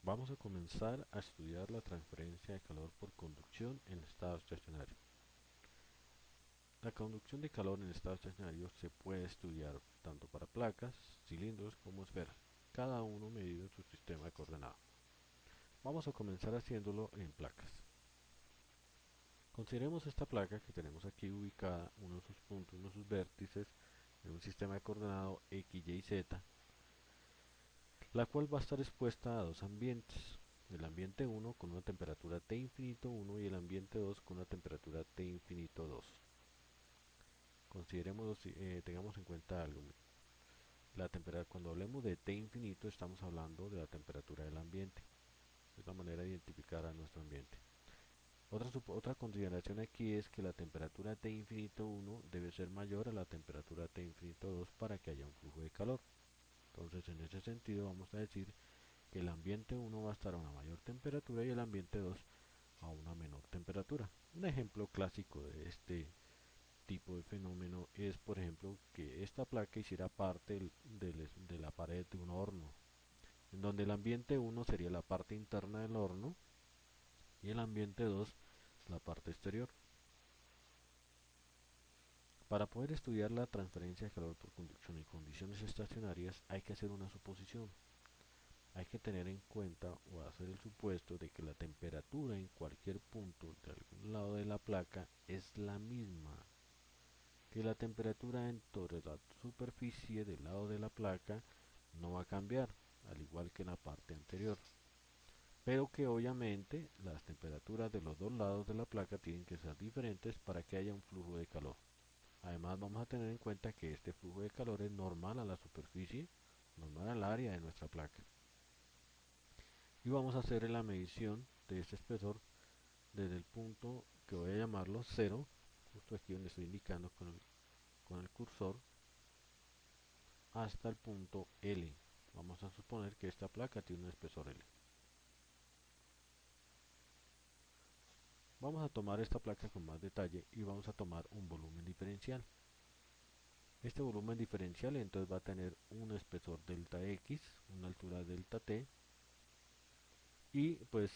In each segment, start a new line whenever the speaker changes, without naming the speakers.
Vamos a comenzar a estudiar la transferencia de calor por conducción en estado estacionario. La conducción de calor en estado estacionario se puede estudiar tanto para placas, cilindros como esferas, cada uno medido en su sistema de coordenadas. Vamos a comenzar haciéndolo en placas. Consideremos esta placa que tenemos aquí ubicada, uno de sus puntos, uno de sus vértices, en un sistema de coordenado X, Y, Z, la cual va a estar expuesta a dos ambientes. El ambiente 1 con una temperatura T infinito 1 y el ambiente 2 con una temperatura T infinito 2. Consideremos, tengamos en cuenta algo. La temperatura, cuando hablemos de T infinito estamos hablando de la temperatura del ambiente. Es la manera de identificar a nuestro ambiente. Otra consideración aquí es que la temperatura T infinito 1 debe ser mayor a la temperatura T infinito 2 para que haya un flujo de calor. Entonces, en ese sentido vamos a decir que el ambiente 1 va a estar a una mayor temperatura y el ambiente 2 a una menor temperatura. Un ejemplo clásico de este tipo de fenómeno es, por ejemplo, que esta placa hiciera parte de la pared de un horno, en donde el ambiente 1 sería la parte interna del horno y el ambiente 2 la parte exterior. Para poder estudiar la transferencia de calor por conducción en condiciones estacionarias hay que hacer una suposición. Hay que tener en cuenta o hacer el supuesto de que la temperatura en cualquier punto de algún lado de la placa es la misma que la temperatura en toda la superficie del lado de la placa no va a cambiar, al igual que en la parte anterior, pero que obviamente las temperaturas de los dos lados de la placa tienen que ser diferentes para que haya un flujo de calor. Además vamos a tener en cuenta que este flujo de calor es normal a la superficie, normal al área de nuestra placa. Y vamos a hacer la medición de este espesor desde el punto que voy a llamarlo 0, justo aquí donde estoy indicando con el cursor, hasta el punto L. Vamos a suponer que esta placa tiene un espesor L. Vamos a tomar esta placa con más detalle y vamos a tomar un volumen diferencial. Este volumen diferencial entonces va a tener un espesor delta X, una altura delta T, y pues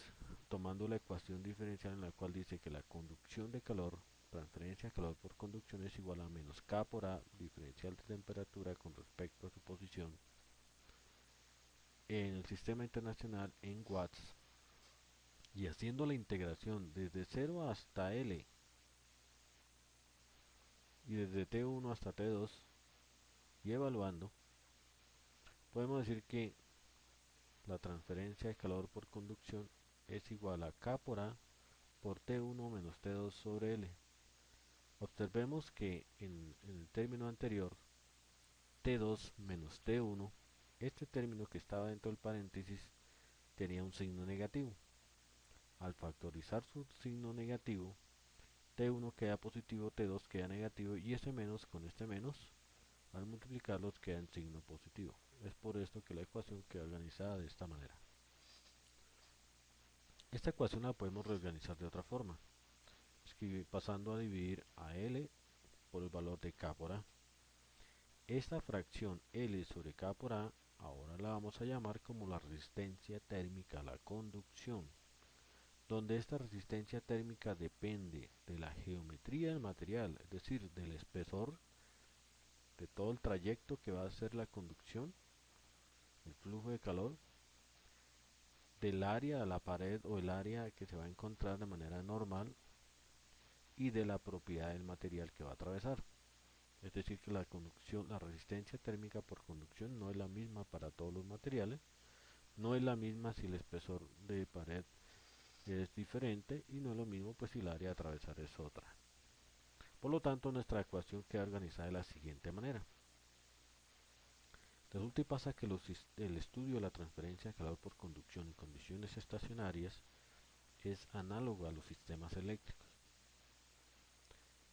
tomando la ecuación diferencial en la cual dice que la conducción de calor, transferencia de calor por conducción es igual a menos K por A, diferencial de temperatura con respecto a su posición en el sistema internacional en watts, y haciendo la integración desde 0 hasta L y desde T1 hasta T2 y evaluando, podemos decir que la transferencia de calor por conducción es igual a K por A por T1 menos T2 sobre L. Observemos que en el término anterior, T2 menos T1, este término que estaba dentro del paréntesis tenía un signo negativo. Al factorizar su signo negativo, T1 queda positivo, T2 queda negativo y este menos con este menos, al multiplicarlos queda en signo positivo. Es por esto que la ecuación queda organizada de esta manera. Esta ecuación la podemos reorganizar de otra forma, pasando a dividir a L por el valor de K por A. Esta fracción L sobre K por A ahora la vamos a llamar como la resistencia térmica a la conducción, donde esta resistencia térmica depende de la geometría del material, es decir, del espesor, de todo el trayecto que va a hacer la conducción, el flujo de calor, del área de la pared o el área que se va a encontrar de manera normal y de la propiedad del material que va a atravesar. Es decir, que la conducción, la resistencia térmica por conducción no es la misma para todos los materiales, no es la misma si el espesor de pared es diferente y no es lo mismo pues si el área a atravesar es otra. Por lo tanto, nuestra ecuación queda organizada de la siguiente manera. Resulta y pasa que el estudio de la transferencia de calor por conducción en condiciones estacionarias es análogo a los sistemas eléctricos.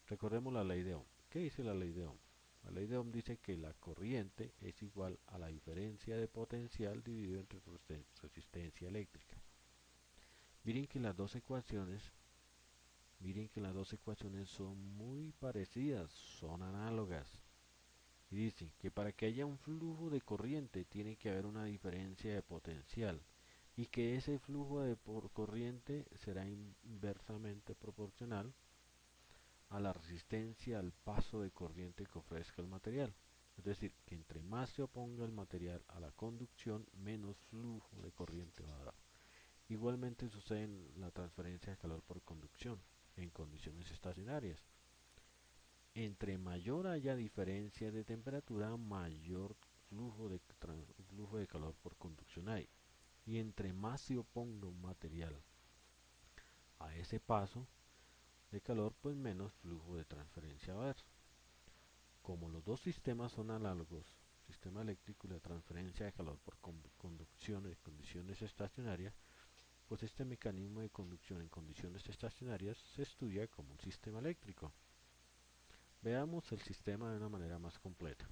Recordemos la ley de Ohm. ¿Qué dice la ley de Ohm? La ley de Ohm dice que la corriente es igual a la diferencia de potencial dividido entre resistencia eléctrica. Miren que las dos ecuaciones, miren que las dos ecuaciones son muy parecidas, son análogas. Y dicen que para que haya un flujo de corriente tiene que haber una diferencia de potencial. y que ese flujo de por corriente será inversamente proporcional a la resistencia al paso de corriente que ofrezca el material. Es decir, que entre más se oponga el material a la conducción, menos flujo de corriente va a dar. Igualmente sucede en la transferencia de calor por conducción en condiciones estacionarias. Entre mayor haya diferencia de temperatura, mayor flujo de calor por conducción hay. Y entre más se oponga un material a ese paso de calor, pues menos flujo de transferencia va a haber. Como los dos sistemas son análogos, sistema eléctrico y la transferencia de calor por conducción en condiciones estacionarias, pues este mecanismo de conducción en condiciones estacionarias se estudia como un sistema eléctrico. Veamos el sistema de una manera más completa.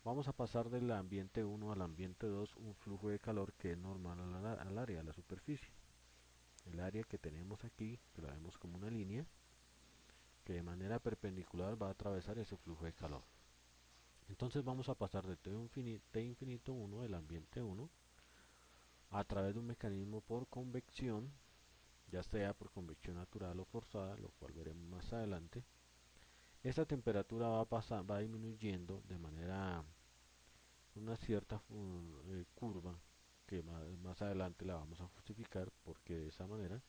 Vamos a pasar del ambiente 1 al ambiente 2 un flujo de calor que es normal al área, a la superficie. El área que tenemos aquí, que la vemos como una línea, que de manera perpendicular va a atravesar ese flujo de calor. Entonces vamos a pasar de T infinito 1 del ambiente 1 a través de un mecanismo por convección, ya sea por convección natural o forzada, lo cual veremos más adelante. Esta temperatura va disminuyendo de manera, una cierta curva, que más adelante la vamos a justificar, porque de esa manera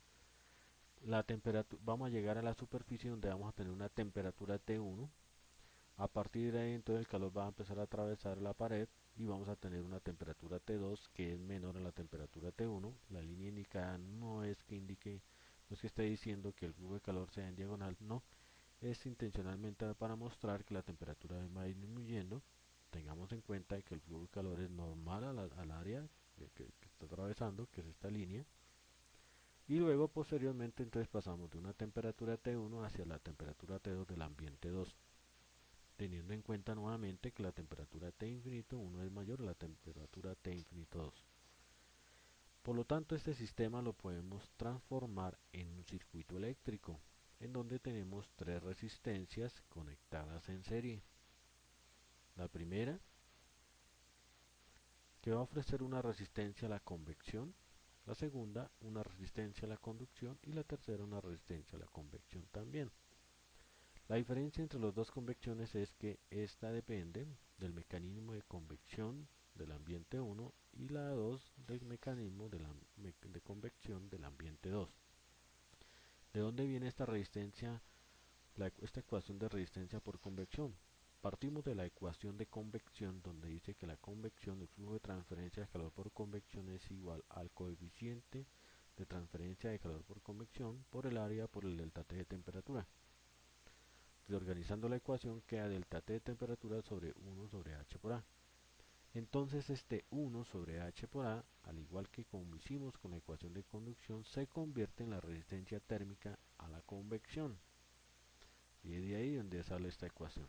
la temperatura, vamos a llegar a la superficie donde vamos a tener una temperatura T1. A partir de ahí entonces el calor va a empezar a atravesar la pared y vamos a tener una temperatura T2 que es menor a la temperatura T1. La línea indicada no es que indique, no es que esté diciendo que el flujo de calor sea en diagonal, no, es intencionalmente para mostrar que la temperatura va disminuyendo. Tengamos en cuenta que el flujo de calor es normal al área que está atravesando, que es esta línea, y luego posteriormente entonces pasamos de una temperatura T1 hacia la temperatura T2 del ambiente 2, teniendo en cuenta nuevamente que la temperatura T infinito 1 es mayor a la temperatura T infinito 2. Por lo tanto, este sistema lo podemos transformar en un circuito eléctrico, en donde tenemos tres resistencias conectadas en serie. La primera, que va a ofrecer una resistencia a la convección; la segunda, una resistencia a la conducción; y la tercera, una resistencia a la convección también. La diferencia entre las dos convecciones es que esta depende del mecanismo de convección del ambiente 1 y la 2 del mecanismo de convección del ambiente 2. ¿De dónde viene esta resistencia, esta ecuación de resistencia por convección? Partimos de la ecuación de convección, donde dice que la convección, el flujo de transferencia de calor por convección, es igual al coeficiente de transferencia de calor por convección por el área por el delta T de temperatura. Reorganizando la ecuación queda delta T de temperatura sobre 1 sobre H por A. Entonces este 1 sobre H por A, al igual que como hicimos con la ecuación de conducción, se convierte en la resistencia térmica a la convección. Y es de ahí donde sale esta ecuación.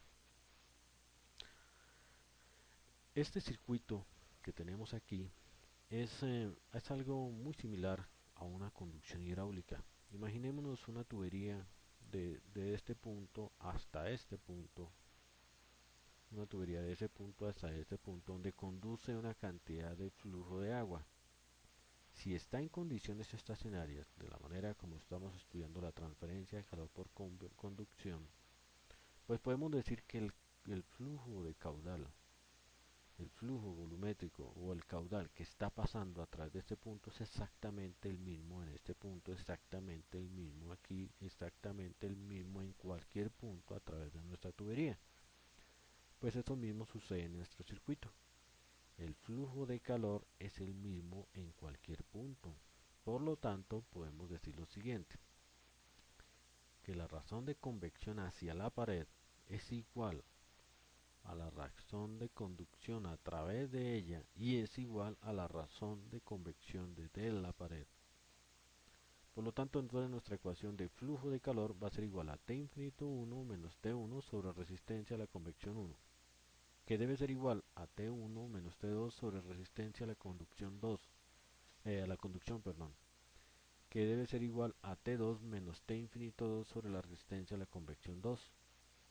Este circuito que tenemos aquí es algo muy similar a una conducción hidráulica. Imaginémonos una tubería de este punto hasta este punto, una tubería de ese punto hasta este punto, donde conduce una cantidad de flujo de agua. Si está en condiciones estacionarias, de la manera como estamos estudiando la transferencia de calor por conducción, pues podemos decir que el flujo de caudal, el flujo volumétrico o el caudal que está pasando a través de este punto es exactamente el mismo en este punto, exactamente el mismo aquí, exactamente el mismo en cualquier punto a través de nuestra tubería. Pues eso mismo sucede en nuestro circuito. El flujo de calor es el mismo en cualquier punto. Por lo tanto, podemos decir lo siguiente: que la razón de convección hacia la pared es igual a la razón de conducción a través de ella y es igual a la razón de convección desde la pared. Por lo tanto, entonces nuestra ecuación de flujo de calor va a ser igual a T infinito 1 menos T1 sobre resistencia a la convección 1, que debe ser igual a T1 menos T2 sobre resistencia a la conducción 2, a la conducción, perdón, que debe ser igual a T2 menos T infinito 2 sobre la resistencia a la convección 2,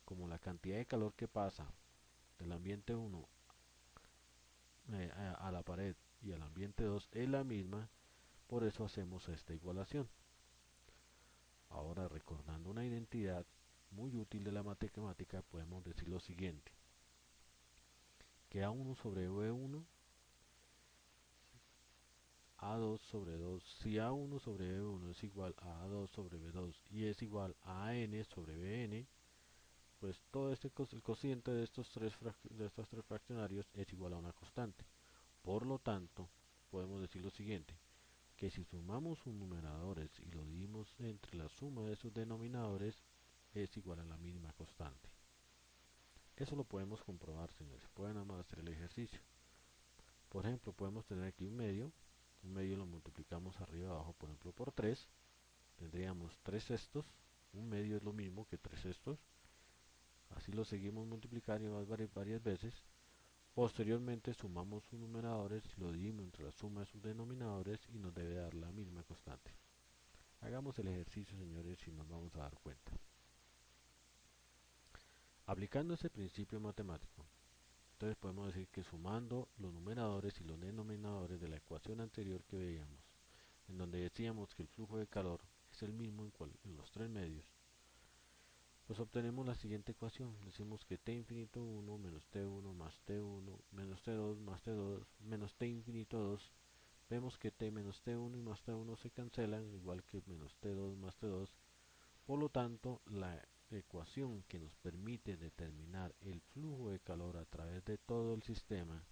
como la cantidad de calor que pasa del ambiente 1 a la pared y al ambiente 2 es la misma, por eso hacemos esta igualación. Ahora, recordando una identidad muy útil de la matemática, podemos decir lo siguiente, que A1 sobre B1, A2 sobre 2, si A1 sobre B1 es igual a A2 sobre B2 y es igual a AN sobre BN, pues todo el cociente de estos tres fraccionarios es igual a una constante. Por lo tanto, podemos decir lo siguiente, que si sumamos sus numeradores y lo dividimos entre la suma de sus denominadores, es igual a la misma constante. Eso lo podemos comprobar, señores. Pueden nada más hacer el ejercicio. Por ejemplo, podemos tener aquí un medio lo multiplicamos arriba y abajo, por ejemplo, por 3, tendríamos 3 sextos, un medio es lo mismo que 3 sextos, así lo seguimos multiplicando varias veces. Posteriormente sumamos sus numeradores y lo dividimos entre la suma de sus denominadores y nos debe dar la misma constante. Hagamos el ejercicio, señores, y nos vamos a dar cuenta. Aplicando ese principio matemático, entonces podemos decir que sumando los numeradores y los denominadores de la ecuación anterior que veíamos, en donde decíamos que el flujo de calor es el mismo en los tres medios, pues obtenemos la siguiente ecuación. Decimos que t infinito 1 menos t1 más t1 menos t2 más t2 menos t infinito 2. Vemos que t menos t1 y más t1 se cancelan, igual que menos t2 más t2. Por lo tanto, la ecuación que nos permite determinar el flujo de calor a través de todo el sistema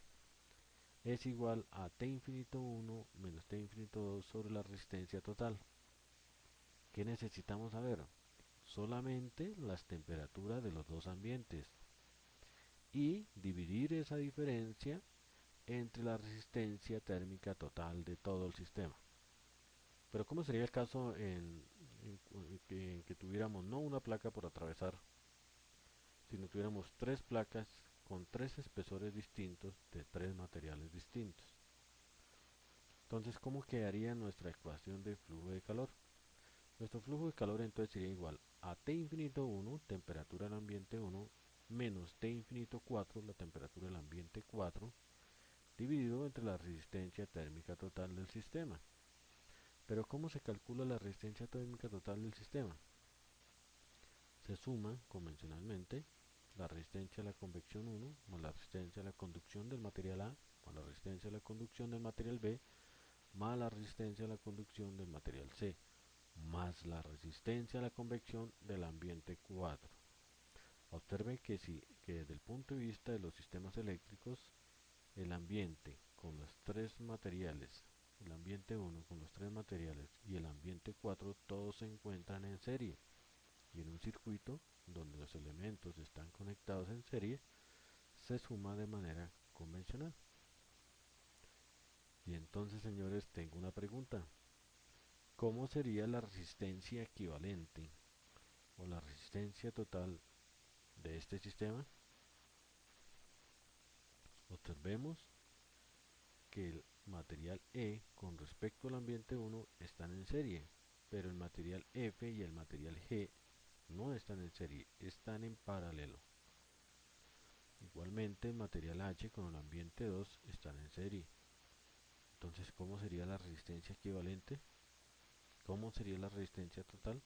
es igual a t infinito 1 menos t infinito 2 sobre la resistencia total. ¿Qué necesitamos saber? Solamente las temperaturas de los dos ambientes y dividir esa diferencia entre la resistencia térmica total de todo el sistema. Pero ¿cómo sería el caso en que tuviéramos no una placa por atravesar, sino tuviéramos tres placas con tres espesores distintos de tres materiales distintos? Entonces, ¿cómo quedaría nuestra ecuación de flujo de calor? Nuestro flujo de calor entonces sería igual a T infinito 1, temperatura del ambiente 1, menos T infinito 4, la temperatura del ambiente 4, dividido entre la resistencia térmica total del sistema. Pero ¿cómo se calcula la resistencia térmica total del sistema? Se suma convencionalmente la resistencia a la convección 1 más la resistencia a la conducción del material A más la resistencia a la conducción del material B más la resistencia a la conducción del material C más la resistencia a la convección del ambiente 4. Observe que desde el punto de vista de los sistemas eléctricos, el ambiente con los tres materiales, el ambiente 1 con los tres materiales y el ambiente 4, todos se encuentran en serie. Y en un circuito donde los elementos están conectados en serie, se suma de manera convencional. Y entonces, señores, tengo una pregunta. ¿Cómo sería la resistencia equivalente o la resistencia total de este sistema? Observemos que el material E con respecto al ambiente 1 están en serie, pero el material F y el material G no están en serie, están en paralelo. Igualmente el material H con el ambiente 2 están en serie. Entonces, ¿cómo sería la resistencia equivalente? ¿Cómo sería la resistencia total?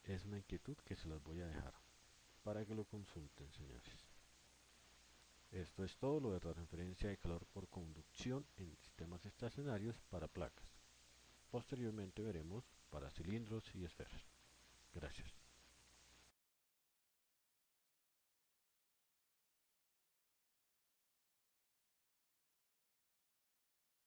Es una inquietud que se las voy a dejar para que lo consulten, señores. Esto es todo lo de transferencia de calor por conducción en sistemas estacionarios para placas. Posteriormente veremos para cilindros y esferas. Gracias.